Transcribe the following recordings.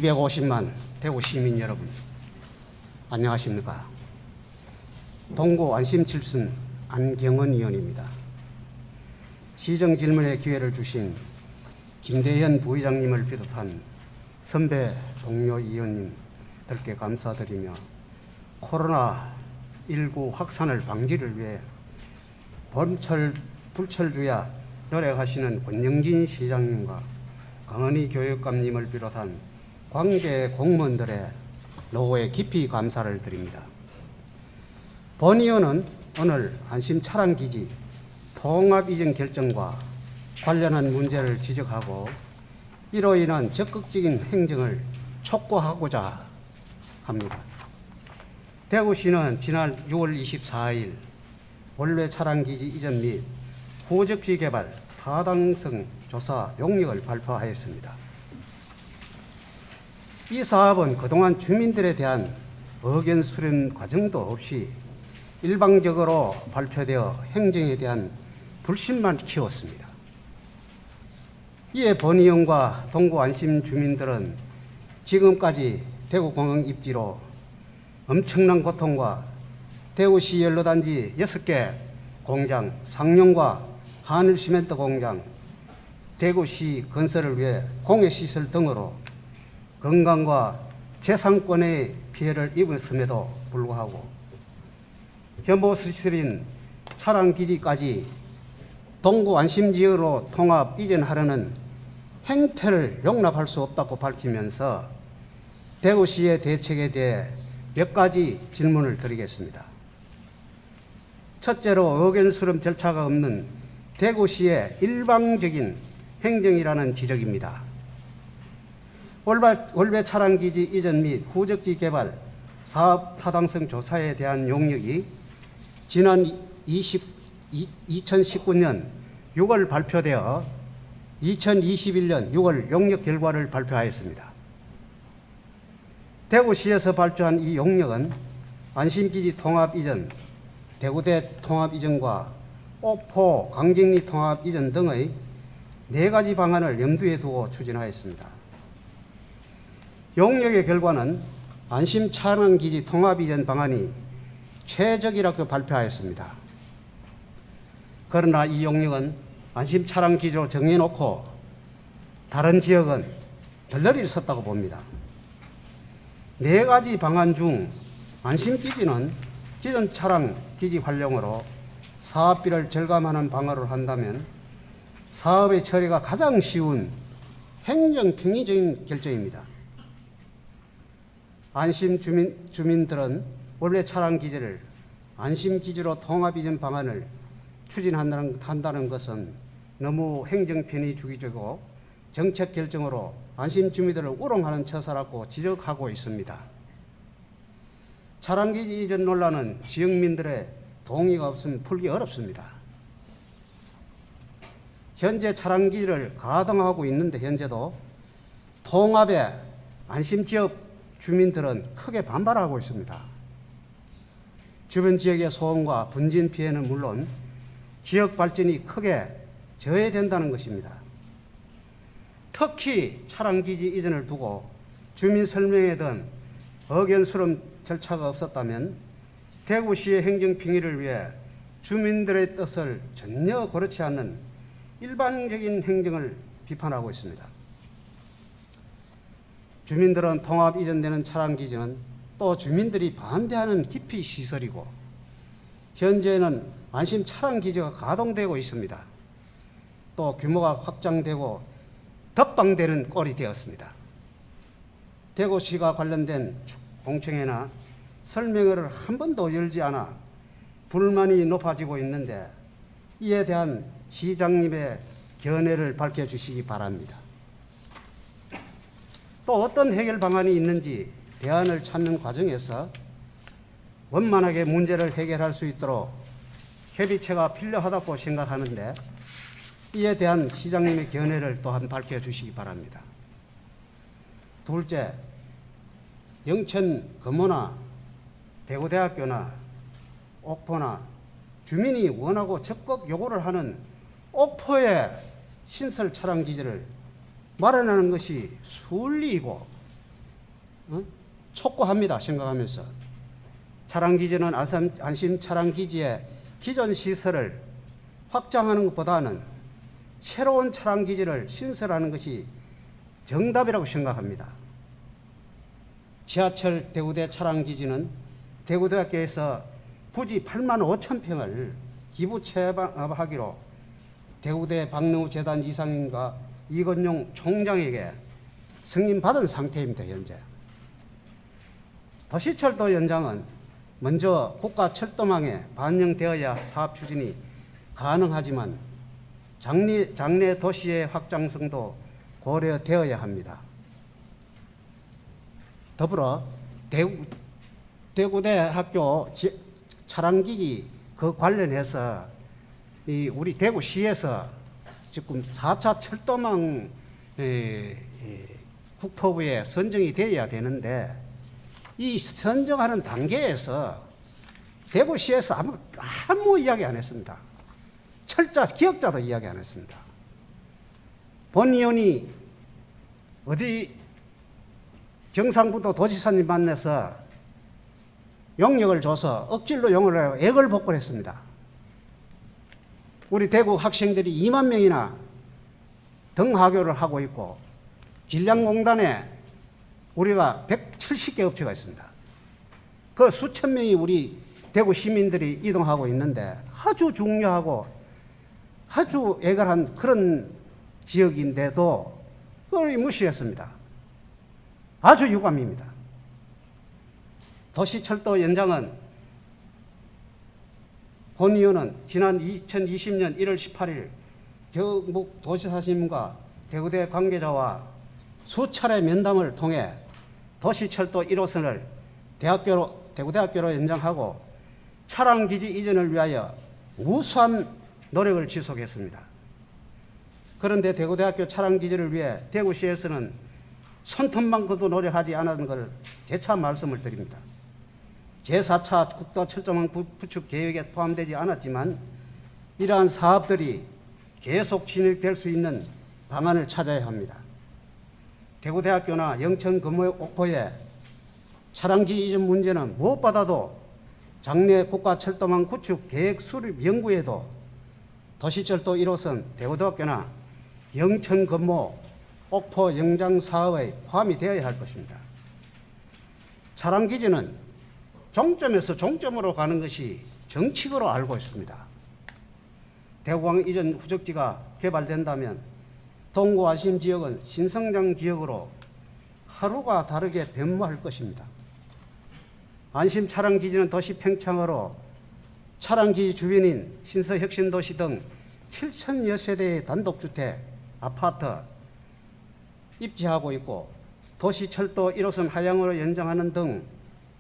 250만 대구 시민 여러분, 안녕하십니까? 동구 안심칠순 안경은 의원입니다. 시정 질문의 기회를 주신 김대현 부의장님을 비롯한 선배 동료 의원님들께 감사드리며 코로나19 확산을 방지를 위해 불철주야 노력하시는 권영진 시장님과 강은희 교육감님을 비롯한 관계 공무원들의 노고에 깊이 감사를 드립니다. 본 의원은 오늘 안심 차량기지 통합 이전 결정과 관련한 문제를 지적하고 이로 인한 적극적인 행정을 촉구하고자 합니다. 대구시는 지난 6월 24일 원래 차량기지 이전 및 후적지 개발 타당성 조사 용역을 발표하였습니다. 이 사업은 그동안 주민들에 대한 의견 수렴 과정도 없이 일방적으로 발표되어 행정에 대한 불신만 키웠습니다. 이에 본 의원과 동구 안심 주민들은 지금까지 대구공항 입지로 엄청난 고통과 대구시 연로단지 6개 공장, 상용과 하늘시멘트 공장, 대구시 건설을 위해 공해시설 등으로 건강과 재산권의 피해를 입었음에도 불구하고 혐오시설인 차량기지까지 동구 안심지역으로 통합 이전하려는 행태를 용납할 수 없다고 밝히면서 대구시의 대책에 대해 몇 가지 질문을 드리겠습니다. 첫째로 의견 수렴 절차가 없는 대구시의 일방적인 행정이라는 지적입니다. 월배 차량기지 이전 및 후적지 개발 사업 타당성 조사에 대한 용역이 지난 2019년 6월 발표되어 2021년 6월 용역 결과를 발표하였습니다. 대구시에서 발표한 이 용역은 안심기지 통합 이전, 대구대 통합 이전과 옥포 강정리 통합 이전 등의 4가지 방안을 염두에 두고 추진하였습니다. 용역의 결과는 안심 차량기지 통합 이전 방안이 최적이라고 발표하였습니다. 그러나 이 용역은 안심 차량기지로 정해놓고 다른 지역은 덜러리를 섰다고 봅니다. 4가지 방안 중 안심기지는 기존 차량기지 활용으로 사업비를 절감하는 방안으로 한다면 사업의 처리가 가장 쉬운 행정평의적인 결정입니다. 안심 주민들은 원래 차량기지를 안심기지로 통합 이전 방안을 추진한다는 것은 너무 행정편의 주기적이고 정책 결정으로 안심 주민들을 우롱하는 처사라고 지적하고 있습니다. 차량기지 이전 논란은 지역민들의 동의가 없으면 풀기 어렵습니다. 현재 차량기지를 가동하고 있는데 현재도 통합에 안심지역 주민들은 크게 반발하고 있습니다. 주변 지역의 소음과 분진 피해는 물론 지역 발전이 크게 저해된다는 것입니다. 특히 차량기지 이전을 두고 주민 설명회 등 의견 수렴 절차가 없었다면 대구시의 행정평의를 위해 주민들의 뜻을 전혀 고려치 않는 일반적인 행정을 비판하고 있습니다. 주민들은 통합 이전되는 차량기지는 또 주민들이 반대하는 기피 시설이고 현재는 안심 차량기지가 가동되고 있습니다. 또 규모가 확장되고 덧방되는 꼴이 되었습니다. 대구시가 관련된 공청회나 설명회를 한 번도 열지 않아 불만이 높아지고 있는데 이에 대한 시장님의 견해를 밝혀주시기 바랍니다. 또 어떤 해결 방안이 있는지 대안을 찾는 과정에서 원만하게 문제를 해결할 수 있도록 협의체가 필요하다고 생각하는데 이에 대한 시장님의 견해를 또한 밝혀주시기 바랍니다. 둘째, 영천 금호나 대구대학교나 옥포나 주민이 원하고 적극 요구를 하는 옥포의 신설 차량기지를 마련하는 것이 순리이고 촉구합니다. 생각하면서 차량기지는 안심 차량기지의 기존 시설을 확장하는 것보다는 새로운 차량기지를 신설하는 것이 정답이라고 생각합니다. 지하철 대구대 차량기지는 대구대학교에서 부지 8만 5천 평을 기부 체납하기로 대구대 박능우 재단 이상임과 이건용 총장에게 승인받은 상태입니다. 현재 도시철도 연장은 먼저 국가철도망에 반영되어야 사업 추진이 가능하지만 장래 도시의 확장성도 고려되어야 합니다. 더불어 대구대학교 차량기지 그 관련해서 우리 대구시에서 지금 4차 철도망 국토부에 선정이 되어야 되는데 이 선정하는 단계에서 대구시에서 아무 이야기 안 했습니다. 기억자도 이야기 안 했습니다. 본 의원이 어디 경상북도 도지사님 만나서 용역을 줘서 억질로 용을 하고 액을 복권했습니다. 우리 대구 학생들이 2만 명이나 등하교를 하고 있고 질량공단에 우리가 170개 업체가 있습니다. 그 수천 명이 우리 대구 시민들이 이동하고 있는데 아주 중요하고 아주 애걸한 그런 지역인데도 그걸 무시했습니다. 아주 유감입니다. 도시철도 연장은 본 의원은 지난 2020년 1월 18일 경북도지사님과 대구대 관계자와 수차례 면담을 통해 도시철도 1호선을 대구대학교로 연장하고 차량기지 이전을 위하여 무수한 노력을 지속했습니다. 그런데 대구대학교 차량기지를 위해 대구시에서는 손톱만큼도 노력하지 않은 걸 재차 말씀을 드립니다. 제4차 국도철도망 구축 계획에 포함되지 않았지만 이러한 사업들이 계속 진행될 수 있는 방안을 찾아야 합니다. 대구대학교나 영천 금호옥포의 차량기지 이전 문제는 무엇보다도 장래 국가철도망 구축 계획 수립 연구에도 도시철도 1호선 대구대학교나 영천 금호 옥포 영장 사업에 포함이 되어야 할 것입니다. 차량기지는 종점에서 종점으로 가는 것이 정칙으로 알고 있습니다. 대구광 이전 후적지가 개발된다면 동구 안심 지역은 신성장 지역으로 하루가 다르게 변모할 것입니다. 안심 차량기지는 도시 팽창으로 차량기지 주변인 신서혁신도시 등 7천여 세대의 단독주택, 아파트 입지하고 있고 도시철도 1호선 하향으로 연장하는 등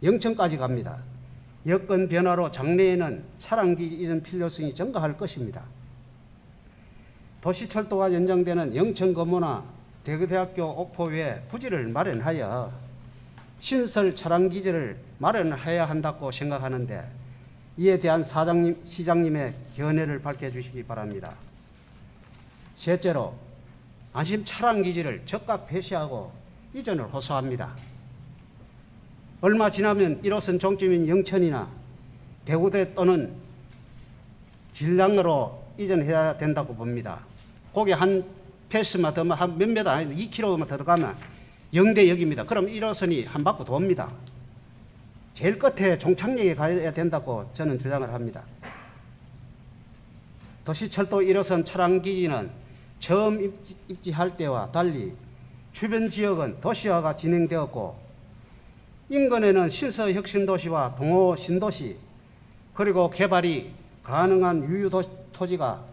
영천까지 갑니다. 여건 변화로 장래에는 차량기지 이전 필요성이 증가할 것입니다. 도시철도가 연장되는 영천 금호나 대구대학교 옥포 외에 부지를 마련하여 신설 차량기지를 마련해야 한다고 생각하는데 이에 대한 시장님의 견해를 밝혀주시기 바랍니다. 셋째로 안심 차량기지를 즉각 폐쇄하고 이전을 호소합니다. 얼마 지나면 1호선 종점인 영천이나 대구대 또는 진량으로 이전해야 된다고 봅니다. 거기 한 패스만 더, 한 몇 미터, 2km만 더 가면 영대역입니다. 그럼 1호선이 한 바퀴 돕니다. 제일 끝에 종착역에 가야 된다고 저는 주장을 합니다. 도시철도 1호선 차량기지는 처음 입지할 때와 달리 주변 지역은 도시화가 진행되었고 인근에는 신서혁신도시와 동호신도시 그리고 개발이 가능한 유유토지가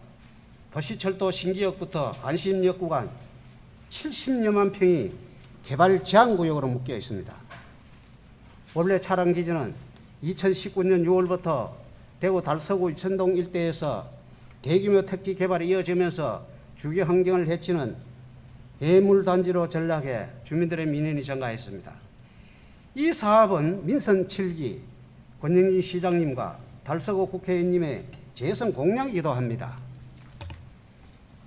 도시철도 신기역부터 안심역 구간 70여만 평이 개발 제한구역으로 묶여 있습니다. 원래 차량기지는 2019년 6월부터 대구 달서구 유천동 일대에서 대규모 택지 개발이 이어지면서 주거 환경을 해치는 예물단지로 전락해 주민들의 민원이 증가했습니다. 이 사업은 민선 7기 권영진 시장님과 달서구 국회의원님의 재선 공약이기도 합니다.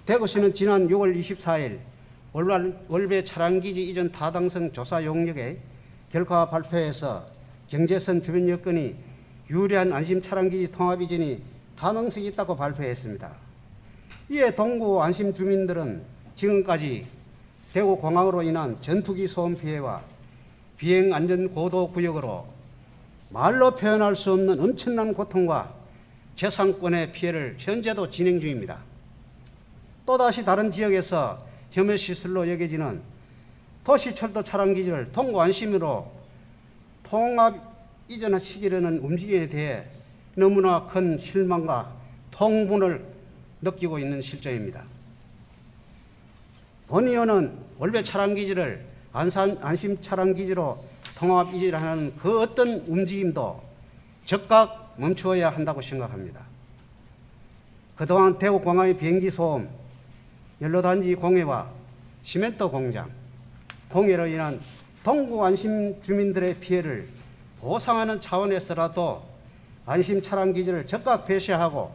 대구시는 지난 6월 24일 월배 차량기지 이전 타당성 조사 용역에 결과 발표에서 경제선 주변 여건이 유리한 안심 차량기지 통합 이전이 가능성이 있다고 발표했습니다. 이에 동구 안심 주민들은 지금까지 대구 공항으로 인한 전투기 소음 피해와 비행 안전 고도 구역으로 말로 표현할 수 없는 엄청난 고통과 재산권의 피해를 현재도 진행 중입니다. 또다시 다른 지역에서 혐오 시설로 여겨지는 도시철도 차량기지를 동구 안심으로 통합 이전시키려는 움직임에 대해 너무나 큰 실망과 통분을 느끼고 있는 실정입니다. 본 의원은 월배 차량기지를 안심 차량기지로 통합 이전하는 그 어떤 움직임도 즉각 멈추어야 한다고 생각합니다. 그동안 대구공항의 비행기 소음, 연료단지 공해와 시멘트 공장, 공해로 인한 동구 안심 주민들의 피해를 보상하는 차원에서라도 안심 차량기지를 즉각 폐쇄하고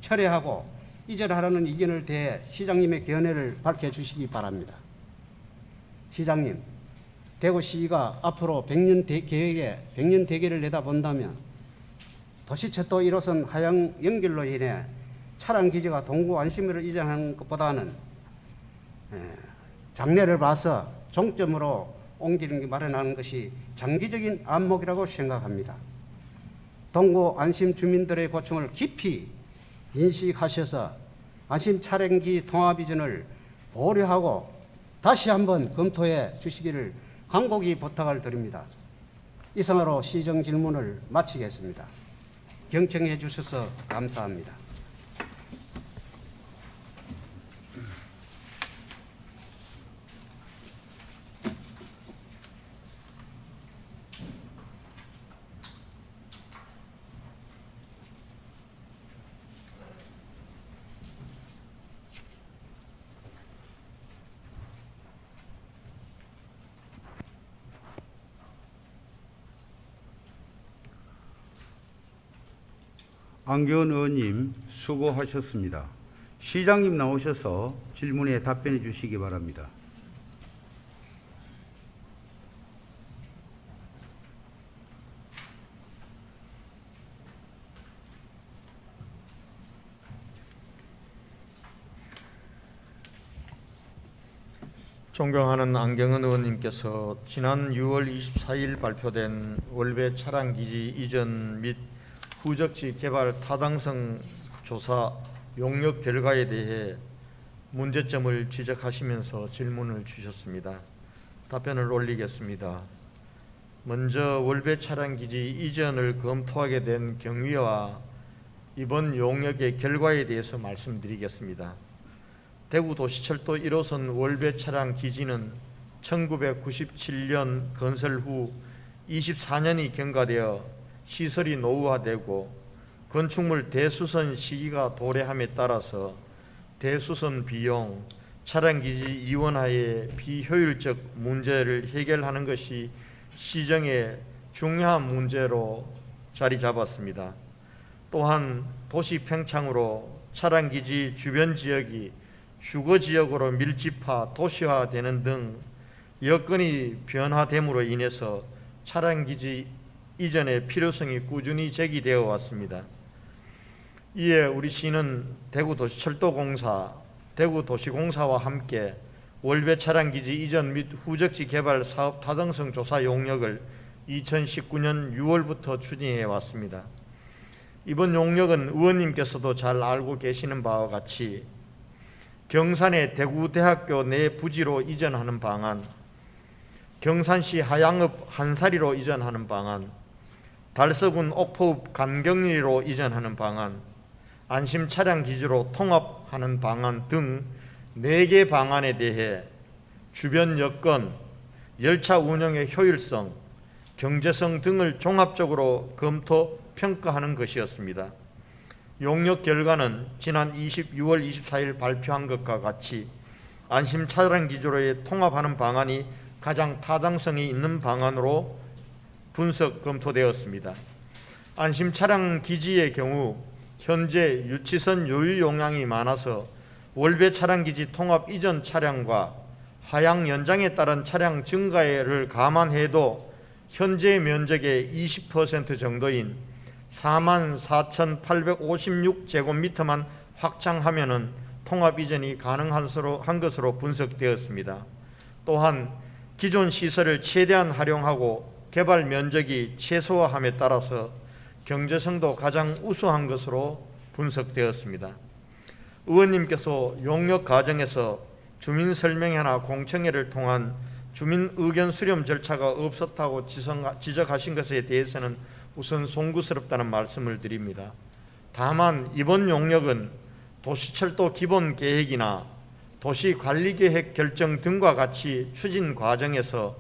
철회하고 이전하라는 의견을 대해 시장님의 견해를 밝혀주시기 바랍니다. 시장님, 대구시가 앞으로 100년 계획에 100년 대계를 내다본다면 도시철도 1호선 하양 연결로 인해 차량기지가 동구 안심으로 이전하는 것보다는 장래를 봐서 종점으로 옮기는 게 마련하는 것이 장기적인 안목이라고 생각합니다. 동구 안심 주민들의 고충을 깊이 인식하셔서 안심 차량기 통합 이전을 보류하고 다시 한번 검토해 주시기를 간곡히 부탁을 드립니다. 이상으로 시정 질문을 마치겠습니다. 경청해 주셔서 감사합니다. 안교원 의원님 수고하셨습니다. 시장님 나오셔서 질문에 답변해 주시기 바랍니다. 존경하는 안경은 의원님께서 지난 6월 24일 발표된 월배 차량기지 이전 및 후적지 개발 타당성 조사 용역 결과에 대해 문제점을 지적하시면서 질문을 주셨습니다. 답변을 올리겠습니다. 먼저 월배 차량기지 이전을 검토하게 된 경위와 이번 용역의 결과에 대해서 말씀드리겠습니다. 대구도시철도 1호선 월배 차량기지는 1997년 건설 후 24년이 경과되어 시설이 노후화되고 건축물 대수선 시기가 도래함에 따라서 대수선 비용, 차량기지 이원화의 비효율적 문제를 해결하는 것이 시정의 중요한 문제로 자리 잡았습니다. 또한 도시 팽창으로 차량기지 주변 지역이 주거지역으로 밀집화, 도시화되는 등 여건이 변화됨으로 인해서 차량기지 이전의 필요성이 꾸준히 제기되어 왔습니다. 이에 우리 시는 대구도시철도공사, 대구도시공사와 함께 월배 차량기지 이전 및 후적지 개발 사업 타당성 조사 용역을 2019년 6월부터 추진해 왔습니다. 이번 용역은 의원님께서도 잘 알고 계시는 바와 같이 경산의 대구대학교 내 부지로 이전하는 방안, 경산시 하양읍 한사리로 이전하는 방안, 달서군 옥포읍 간경리로 이전하는 방안, 안심 차량 기지로 통합하는 방안 등 4개 방안에 대해 주변 여건, 열차 운영의 효율성, 경제성 등을 종합적으로 검토, 평가하는 것이었습니다. 용역 결과는 지난 6월 24일 발표한 것과 같이 안심 차량 기지로의 통합하는 방안이 가장 타당성이 있는 방안으로 분석 검토되었습니다. 안심 차량 기지의 경우 현재 유치선 요유 용량이 많아서 월배 차량 기지 통합 이전 차량과 하향 연장에 따른 차량 증가를 감안해도 현재 면적의 20% 정도인 44,856제곱미터만 확장하면은 통합 이전이 가능한 것으로 분석되었습니다. 또한 기존 시설을 최대한 활용하고 개발 면적이 최소화함에 따라서 경제성도 가장 우수한 것으로 분석되었습니다. 의원님께서 용역 과정에서 주민 설명회나 공청회를 통한 주민 의견 수렴 절차가 없었다고 지적하신 것에 대해서는 우선 송구스럽다는 말씀을 드립니다. 다만 이번 용역은 도시철도 기본계획이나 도시관리계획 결정 등과 같이 추진 과정에서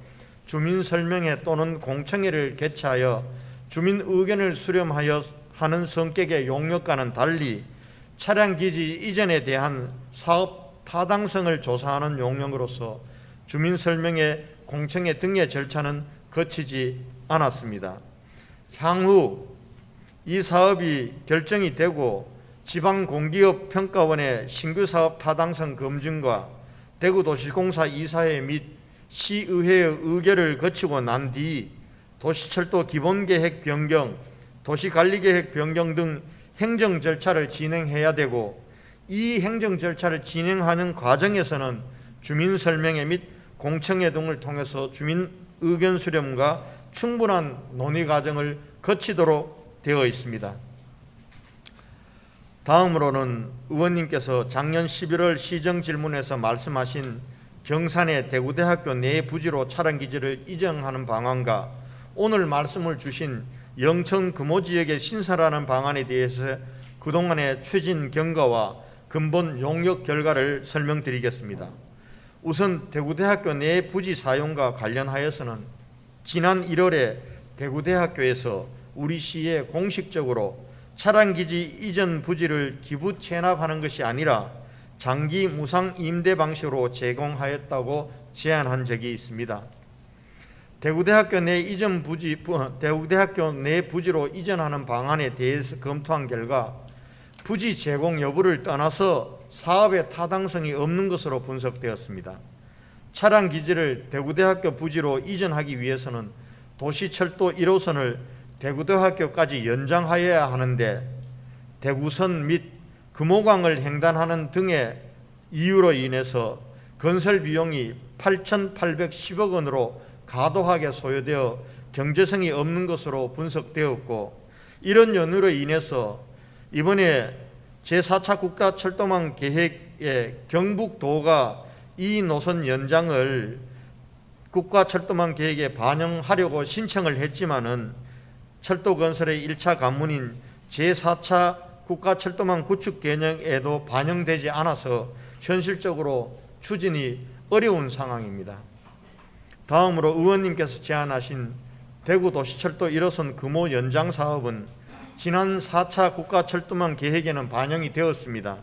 주민 설명회 또는 공청회를 개최하여 주민 의견을 수렴하여 하는 성격의 용역과는 달리 차량기지 이전에 대한 사업 타당성을 조사하는 용역으로서 주민 설명회, 공청회 등의 절차는 거치지 않았습니다. 향후 이 사업이 결정이 되고 지방공기업 평가원의 신규 사업 타당성 검증과 대구도시공사 이사회 및 시의회의 의결을 거치고 난 뒤 도시철도 기본계획 변경, 도시관리계획 변경 등 행정 절차를 진행해야 되고, 이 행정 절차를 진행하는 과정에서는 주민 설명회 및 공청회 등을 통해서 주민 의견 수렴과 충분한 논의 과정을 거치도록 되어 있습니다. 다음으로는 의원님께서 작년 11월 시정질문에서 말씀하신 경산의 대구대학교 내 부지로 차량기지를 이전하는 방안과 오늘 말씀을 주신 영천 금호지역의 신설하는 방안에 대해서 그동안의 추진 경과와 근본 용역 결과를 설명드리겠습니다. 우선 대구대학교 내 부지 사용과 관련하여서는 지난 1월에 대구대학교에서 우리 시에 공식적으로 차량기지 이전 부지를 기부 체납하는 것이 아니라 장기 무상 임대 방식으로 제공하였다고 제안한 적이 있습니다. 대구대학교 내 부지로 이전하는 방안에 대해서 검토한 결과 부지 제공 여부를 떠나서 사업의 타당성이 없는 것으로 분석되었습니다. 차량기지를 대구대학교 부지로 이전하기 위해서는 도시철도 1호선을 대구대학교까지 연장하여야 하는데 대구선 및 금호강을 횡단하는 등의 이유로 인해서 건설 비용이 8,810억 원으로 과도하게 소요되어 경제성이 없는 것으로 분석되었고, 이런 연유로 인해서 이번에 제4차 국가철도망 계획의 경북도가 이 노선 연장을 국가철도망 계획에 반영하려고 신청을 했지만은 철도건설의 1차 관문인 제4차 국가철도망 구축 계획에도 반영되지 않아서 현실적으로 추진이 어려운 상황입니다. 다음으로 의원님께서 제안하신 대구도시철도 1호선 금호 연장 사업은 지난 4차 국가철도망 계획에는 반영이 되었습니다.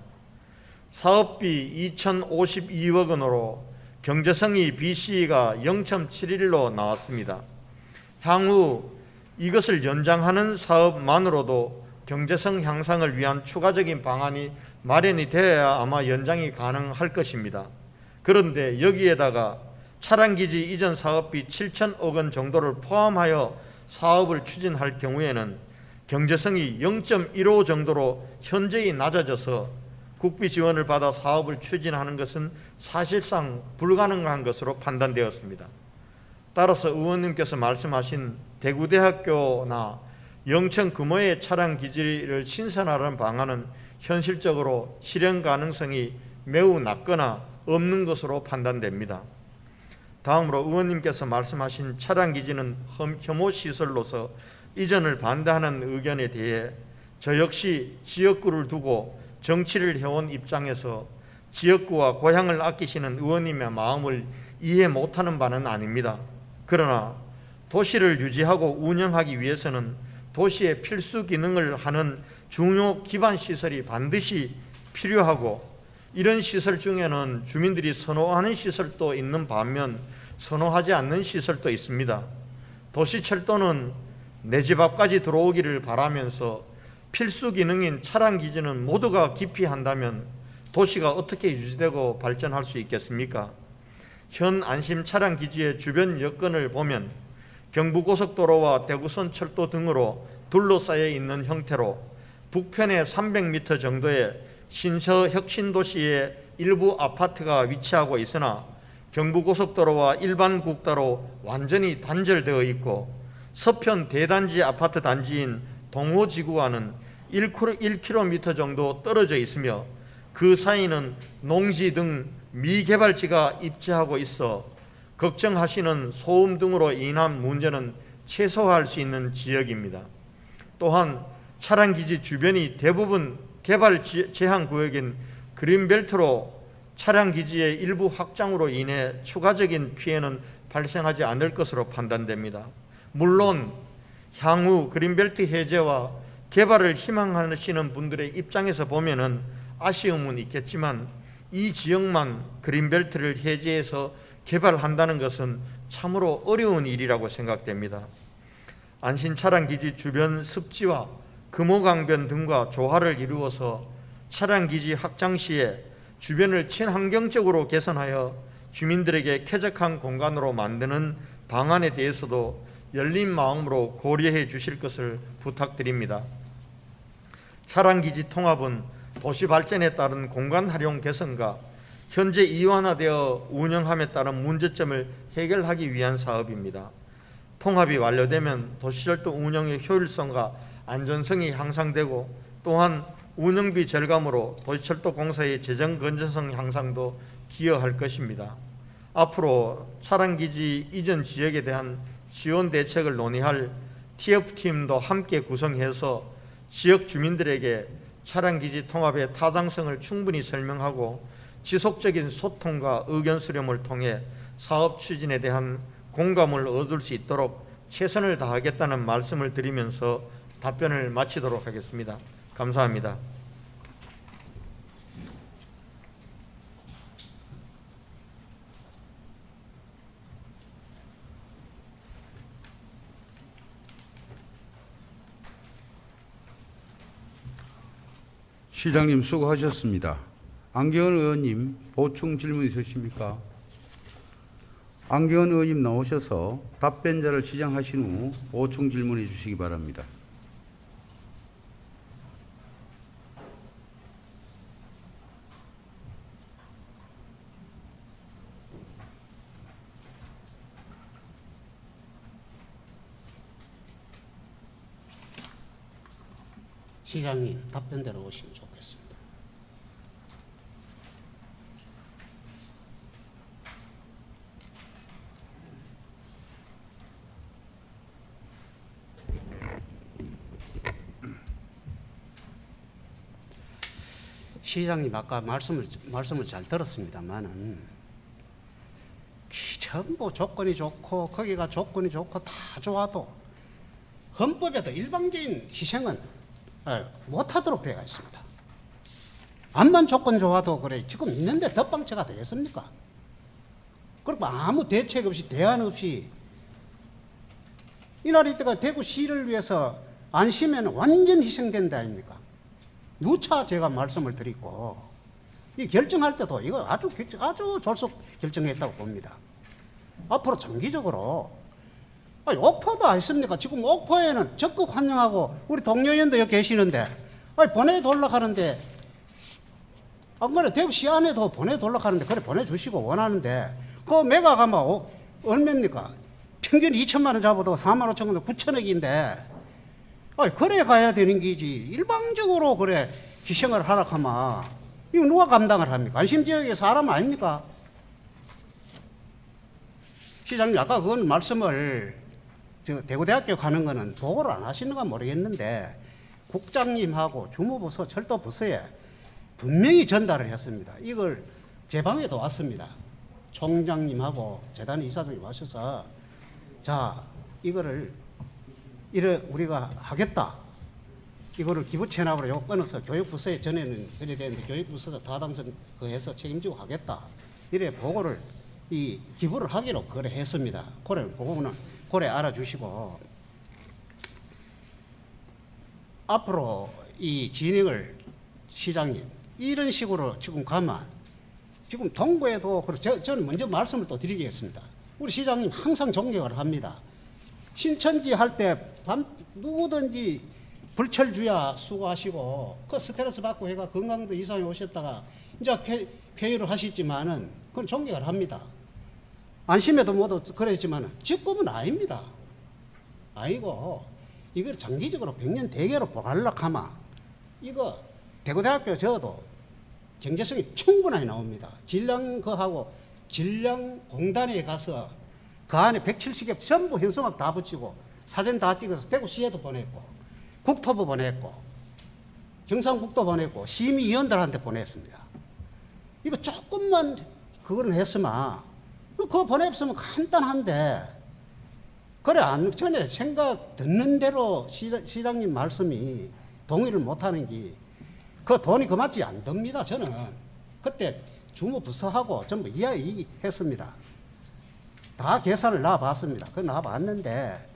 사업비 2,052억 원으로 경제성이 BC가 0.71로 나왔습니다. 향후 이것을 연장하는 사업만으로도 경제성 향상을 위한 추가적인 방안이 마련이 되어야 아마 연장이 가능할 것입니다. 그런데 여기에다가 차량기지 이전 사업비 7천억 원 정도를 포함하여 사업을 추진할 경우에는 경제성이 0.15 정도로 현저히 낮아져서 국비 지원을 받아 사업을 추진하는 것은 사실상 불가능한 것으로 판단되었습니다. 따라서 의원님께서 말씀하신 대구대학교나 영천 금호의 차량기지를 신설하는 방안은 현실적으로 실현 가능성이 매우 낮거나 없는 것으로 판단됩니다. 다음으로 의원님께서 말씀하신 차량기지는 혐오시설로서 이전을 반대하는 의견에 대해 저 역시 지역구를 두고 정치를 해온 입장에서 지역구와 고향을 아끼시는 의원님의 마음을 이해 못하는 바는 아닙니다. 그러나 도시를 유지하고 운영하기 위해서는 도시의 필수 기능을 하는 중요 기반 시설이 반드시 필요하고, 이런 시설 중에는 주민들이 선호하는 시설도 있는 반면 선호하지 않는 시설도 있습니다. 도시철도는 내 집 앞까지 들어오기를 바라면서 필수 기능인 차량기지는 모두가 기피한다면 도시가 어떻게 유지되고 발전할 수 있겠습니까? 현 안심 차량기지의 주변 여건을 보면 경부고속도로와 대구선 철도 등으로 둘러싸여 있는 형태로 북편에 300m 정도의 신서 혁신도시의 일부 아파트가 위치하고 있으나 경부고속도로와 일반 국도로 완전히 단절되어 있고 서편 대단지 아파트 단지인 동호지구와는 1km 정도 떨어져 있으며 그 사이는 농지 등 미개발지가 입지하고 있어 걱정하시는 소음 등으로 인한 문제는 최소화할 수 있는 지역입니다. 또한 차량기지 주변이 대부분 개발 제한 구역인 그린벨트로 차량기지의 일부 확장으로 인해 추가적인 피해는 발생하지 않을 것으로 판단됩니다. 물론 향후 그린벨트 해제와 개발을 희망하시는 분들의 입장에서 보면은 아쉬움은 있겠지만 이 지역만 그린벨트를 해제해서 개발한다는 것은 참으로 어려운 일이라고 생각됩니다. 안신차량기지 주변 습지와 금호강변 등과 조화를 이루어서 차량기지 확장 시에 주변을 친환경적으로 개선하여 주민들에게 쾌적한 공간으로 만드는 방안에 대해서도 열린 마음으로 고려해 주실 것을 부탁드립니다. 차량기지 통합은 도시 발전에 따른 공간 활용 개선과 현재 이완화되어 운영함에 따른 문제점을 해결하기 위한 사업입니다. 통합이 완료되면 도시철도 운영의 효율성과 안전성이 향상되고 또한 운영비 절감으로 도시철도 공사의 재정 건전성 향상도 기여할 것입니다. 앞으로 차량기지 이전 지역에 대한 지원 대책을 논의할 TF팀도 함께 구성해서 지역 주민들에게 차량기지 통합의 타당성을 충분히 설명하고 지속적인 소통과 의견 수렴을 통해 사업 추진에 대한 공감을 얻을 수 있도록 최선을 다하겠다는 말씀을 드리면서 답변을 마치도록 하겠습니다. 감사합니다. 시장님 수고하셨습니다. 안기현 의원님 보충 질문 있으십니까? 안기현 의원님 나오셔서 답변자를 지정하신 후 보충 질문해 주시기 바랍니다. 시장님 답변대로 오시면 좋겠습니다. 시장님 아까 말씀을 잘 들었습니다만은 전부 조건이 좋고 거기가 조건이 좋고 다 좋아도 헌법에도 일방적인 희생은 못하도록 되어 있습니다. 암만 조건 좋아도 그래 지금 있는데 덧방체가 되겠습니까? 그리고 아무 대책 없이 대안 없이 이날 이때가 대구시를 위해서 안심에는 완전 희생된다 아닙니까? 누차 제가 말씀을 드리고 이 결정할 때도 이거 아주 졸속 결정했다고 봅니다. 앞으로 장기적으로 옥포도 아십니까? 지금 옥포에는 적극 환영하고 우리 동료위원도 여기 계시는데 보내달라고 하는데 안 그래 대구시 안에도 보내달라고 하는데 그래 보내주시고 원하는데 그 매각하면 얼마입니까? 평균 2천만 원 잡아도 4만 5천 원 9천억인데 그래 가야 되는 기지 일방적으로 그래 희생을 하라 하면 이거 누가 감당을 합니까? 안심지역의 사람 아닙니까? 시장님 아까 그건 말씀을 대구대학교 가는 거는 보고를 안 하시는가 모르겠는데 국장님하고 주무부서 철도부서에 분명히 전달을 했습니다. 이걸 제 방에도 왔습니다. 총장님하고 재단 이사장님 와셔서 자 이거를 우리가 하겠다. 이거를 기부 체납으로 요거 끊어서 교육부서에 전에는 그래야 되는데 교육부서에서 타당성 해서 책임지고 하겠다. 이래 보고를 이 기부를 하기로 거래했습니다. 그거는 고래 알아주시고 앞으로 이 진행을 시장님 이런 식으로 지금 가면 지금 동구에도 저는 먼저 말씀을 또 드리겠습니다. 우리 시장님 항상 존경을 합니다. 신천지 할 때 누구든지 불철주야 수고하시고 그 스트레스 받고 해가 건강도 이상이 오셨다가 이제 쾌유를 하시지만은 그건 존경을 합니다. 안심해도 모두 그랬지만은 지금은 아닙니다. 아이고 이걸 장기적으로 100년 대계로 보관하려고 하면 이거 대구대학교 저도 경제성이 충분하게 나옵니다. 질량거하고 질량공단에 가서 그 안에 170개 전부 현수막 다 붙이고 사진 다 찍어서 대구시에도 보냈고 국토부 보냈고 경상북도 보냈고 심의위원들한테 보냈습니다. 이거 조금만 그거는 했으면 그거 보냈으면 간단한데 그래 안 전에 생각 듣는 대로 시장님 말씀이 동의를 못하는 게 그 돈이 그맞지 안 듭니다. 저는 그때 주무부서하고 전부 이야기했습니다. 다 계산을 놔봤습니다. 그 놔봤는데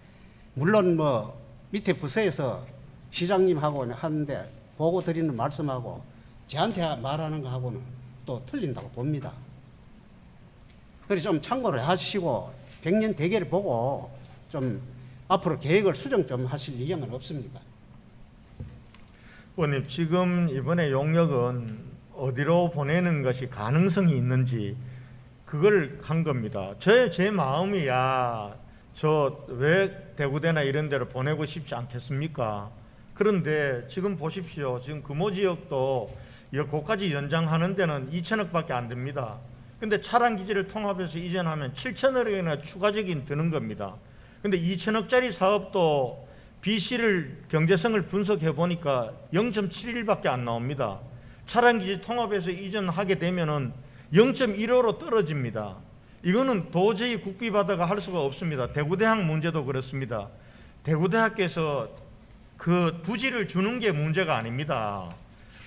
물론 뭐 밑에 부서에서 시장님하고 하는데 보고 드리는 말씀하고 저한테 말하는 거하고는 또 틀린다고 봅니다. 그래서 좀 참고를 하시고 100년 대계를 보고 좀 앞으로 계획을 수정 좀 하실 의향은 없습니까? 의원님, 지금 이번에 용역은 어디로 보내는 것이 가능성이 있는지 그걸 한 겁니다. 제 마음이야 저 왜 대구대나 이런 데로 보내고 싶지 않겠습니까? 그런데 지금 보십시오. 지금 금호지역도 그까지 연장하는 데는 2천억밖에 안 됩니다. 근데 차량기지를 통합해서 이전하면 7천억이나 추가적인 드는 겁니다. 근데 2천억짜리 사업도 BC를 경제성을 분석해 보니까 0.71밖에 안 나옵니다. 차량기지 통합해서 이전하게 되면은 0.15로 떨어집니다. 이거는 도저히 국비바다가 할 수가 없습니다. 대구대학 문제도 그렇습니다. 대구대학교에서 그 부지를 주는 게 문제가 아닙니다.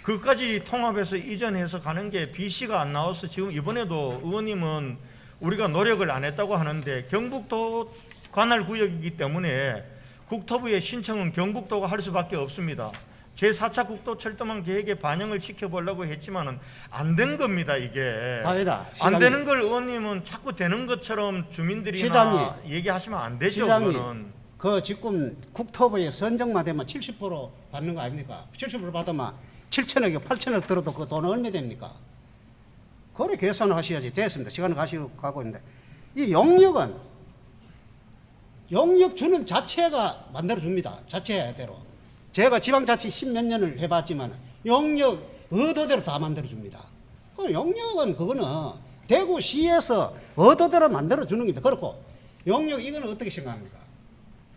그까지 통합해서 이전해서 가는 게 BC가 안 나와서 지금 이번에도 의원님은 우리가 노력을 안 했다고 하는데 경북도 관할 구역이기 때문에 국토부의 신청은 경북도가 할 수밖에 없습니다. 제4차 국토철도망 계획에 반영을 시켜보려고 했지만은 안 된 겁니다. 이게 아니라 안 되는 걸 의원님은 자꾸 되는 것처럼 주민들이나 시장님, 얘기하시면 안 되죠. 시장님, 그거는. 그 지금 국토부에 선정만 되면 70% 받는 거 아닙니까? 70% 받으면 7천억이고 8천억 들어도 그 돈은 얼마 됩니까? 그래 계산을 하셔야지. 됐습니다. 시간을 가고 있는데 이 용역은 용역 주는 자체가 만들어줍니다. 자체대로. 제가 지방자치 10몇 년을 해봤지만 용역 의도대로 다 만들어줍니다. 용역은 그거는 대구시에서 의도대로 만들어주는 겁니다. 그렇고 용역 이거는 어떻게 생각합니까?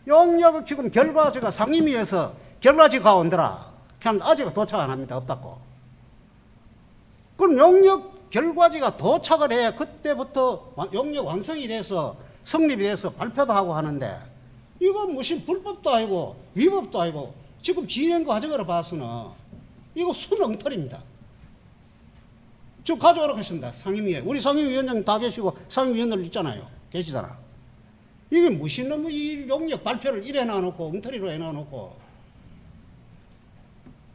용역 지금 결과지가 상임위에서 결과지가 온더라. 그냥 아직 도착 안 합니다. 없다고. 그럼 용역 결과지가 도착을 해야 그때부터 용역 완성이 돼서 성립이 돼서 발표도 하고 하는데 이건 무슨 불법도 아니고 위법도 아니고 지금 진행 과정으로 봐서는 이거 순엉터리입니다. 저 가져오라고 했습니다. 상임위에. 우리 상임위원장 다 계시고 상임위원들 있잖아요. 계시잖아. 이게 무슨 놈의 이 용역 발표를 이래 놔놓고 엉터리로 해놔놓고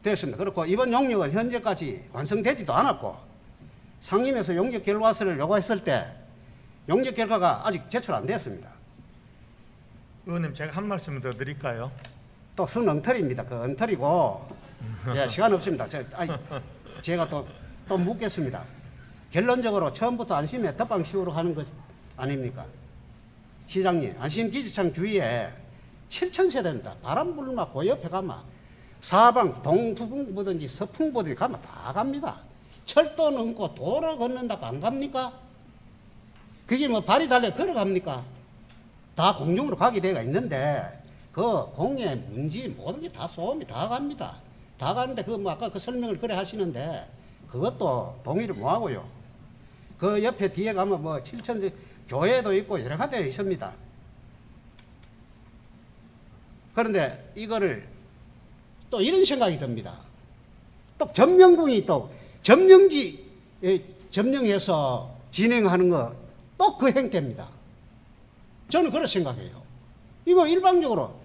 됐습니다. 그렇고 이번 용역은 현재까지 완성되지도 않았고 상임에서 용역 결과서를 요구했을 때 용역 결과가 아직 제출 안 됐습니다. 의원님, 제가 한 말씀 더 드릴까요? 또 순 엉터리입니다. 그 엉터리고 예, 시간 없습니다. 제가 또 묻겠습니다. 결론적으로 처음부터 안심에 덮방 씌우러 하는 것 아닙니까? 시장님, 안심기지창 주위에 7,000세대입니다. 바람 불면 그 옆에 가면 사방 동풍부든지 서풍부든지 가면 다 갑니다. 철도 넘고 도로 걷는다고 안 갑니까? 그게 뭐 발이 달려 걸어갑니까? 다 공중으로 가게 되어 있는데 그 공해 문지 모든 게 다 소음이 다 갑니다. 다 가는데 그 뭐 아까 그 설명을 그래 하시는데 그것도 동의를 못 하고요. 그 옆에 뒤에 가면 뭐 7천 교회도 있고 여러 가지가 있습니다. 그런데 이거를 또 이런 생각이 듭니다. 또 점령궁이 또 점령지 점령해서 진행하는 거 또 그 행태입니다. 저는 그렇게 생각해요. 이거 일방적으로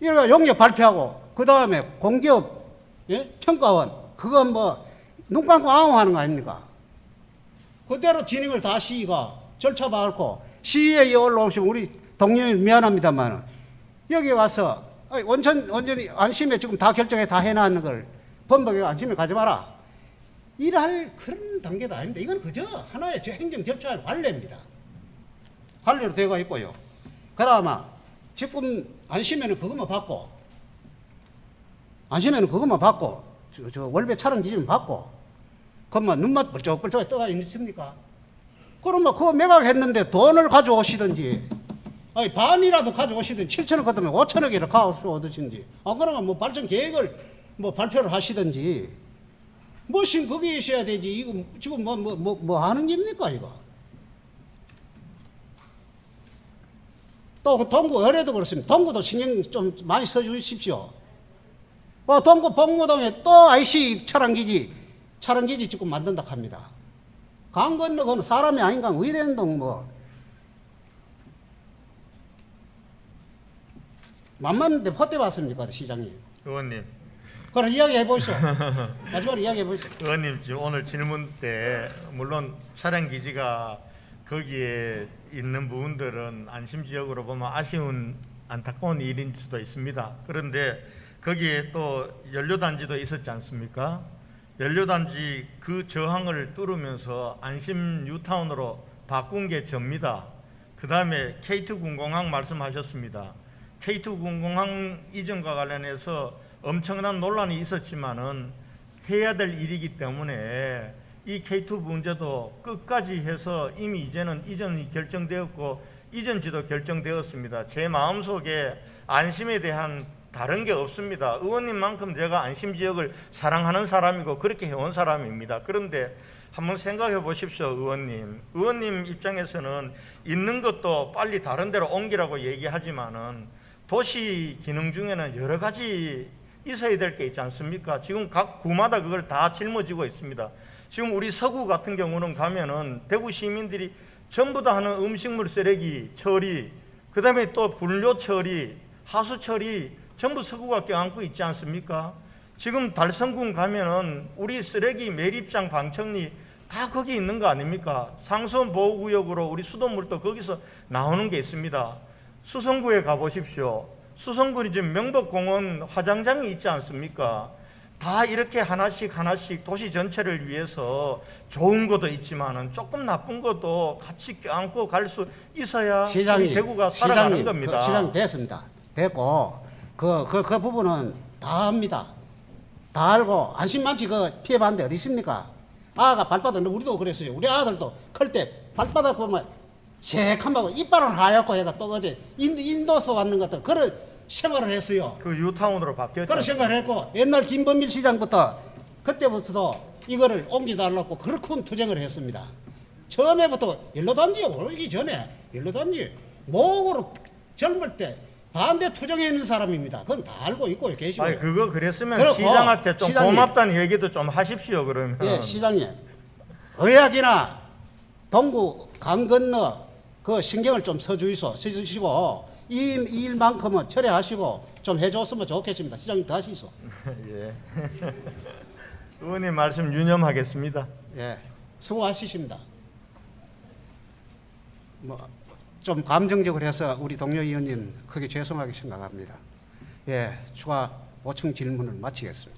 이거 용역 발표하고 그 다음에 공기업 평가원 그거 뭐 눈 감고 아웅하는 거 아닙니까? 그대로 진행을 다 시가 절차 밟고 시의회에 올라오시면 우리 동료 미안합니다만 여기 와서 온전히 안심에 지금 다 결정해 다 해놨는 걸 범벅에 안심에 가지 마라. 일할 그런 단계도 아닙니다. 이건 그저 하나의 행정 절차 관례입니다. 관례로 되어 있고요. 그다음에 지금 안심에는 그것만 받고 저 월배 촬영 기준 받고 그러면 눈만 뻘쩍뻘쩍 떠가 있습니까? 그러면 그거 매각했는데 돈을 가져오시든지 아니 반이라도 가져오시든지 7천억 같으면 5천억이라 가져오든지 안 그러면 뭐 발전 계획을 뭐 발표를 하시든지 뭐신 거기에 있어야 되지. 이거 지금 뭐 하는 겁니까 이거? 또 그 동구 의뢰도 그렇습니다. 동구도 신경 좀 많이 써주십시오. 동구 복무동에 또 IC 촬영기지 지금 만든다 합니다. 강 건너 그건 사람이 아닌가 의대운동 뭐 만만한데 헛대 봤습니까 시장님? 의원님, 그럼 이야기해 보시오. 마지막으로 이야기해 보시오. 의원님 지금 오늘 질문 때 물론 촬영 기지가 거기에 있는 부분들은 안심 지역으로 보면 아쉬운 안타까운 일일 수도 있습니다. 그런데 거기에 또 연료단지도 있었지 않습니까? 연료단지 그 저항을 뚫으면서 안심 뉴타운으로 바꾼 게 접니다. 그 다음에 K2 군공항 말씀하셨습니다. K2 군공항 이전과 관련해서 엄청난 논란이 있었지만은 해야 될 일이기 때문에 이 K2 문제도 끝까지 해서 이미 이제는 이전이 결정되었고 이전지도 결정되었습니다. 제 마음속에 안심에 대한 다른 게 없습니다. 의원님만큼 제가 안심 지역을 사랑하는 사람이고 그렇게 해온 사람입니다. 그런데 한번 생각해 보십시오, 의원님. 의원님 입장에서는 있는 것도 빨리 다른 데로 옮기라고 얘기하지만은 도시 기능 중에는 여러 가지 있어야 될 게 있지 않습니까? 지금 각 구마다 그걸 다 짊어지고 있습니다. 지금 우리 서구 같은 경우는 가면은 대구 시민들이 전부 다 하는 음식물 쓰레기 처리, 그 다음에 또 분료 처리, 하수 처리 전부 서구가 껴안고 있지 않습니까? 지금 달성군 가면은 우리 쓰레기 매립장 방청리 다 거기 있는 거 아닙니까? 상수원 보호구역으로 우리 수돗물도 거기서 나오는 게 있습니다. 수성구에 가보십시오. 수성구는 지금 명복공원 화장장이 있지 않습니까? 다 이렇게 하나씩 도시 전체를 위해서 좋은 것도 있지만은 조금 나쁜 것도 같이 껴안고 갈 수 있어야 우리 대구가 살아가는 겁니다. 시장님 됐습니다. 됐고 그 부분은 다 합니다. 다 알고 안심만치 그 피해봤는데 어디 있습니까? 아가 발바닥 우리도 그랬어요. 우리 아들도 클 때 발바닥 보면 새카맣고 이빨은 하얗고 얘가 또 어디 인도서 왔는 것들 그런 생활을 했어요. 그 유타운으로 바뀌었죠. 그런 생활을 했고 옛날 김범일 시장부터 그때부터도 이거를 옮기달라고 그렇게 투쟁을 했습니다. 처음에부터 연로단지에 오기 전에 연로단지 목으로 젊을 때 반대 투쟁해 있는 사람입니다. 그건 다 알고 있고 계시고. 아니 그거 그랬으면 그렇고, 시장한테 좀 시장님. 고맙다는 얘기도 좀 하십시오. 그러면. 예, 시장님. 의학이나 동구 강 건너 그 신경을 좀 써주시고 이 일만큼은 처리하시고 좀 해줬으면 좋겠습니다. 시장님 더 하시소. 예. 의원님 말씀 유념하겠습니다. 예, 수고하시십니다. 좀 감정적으로 해서 우리 동료 의원님 크게 죄송하게 생각합니다. 예, 추가 보충 질문을 마치겠습니다.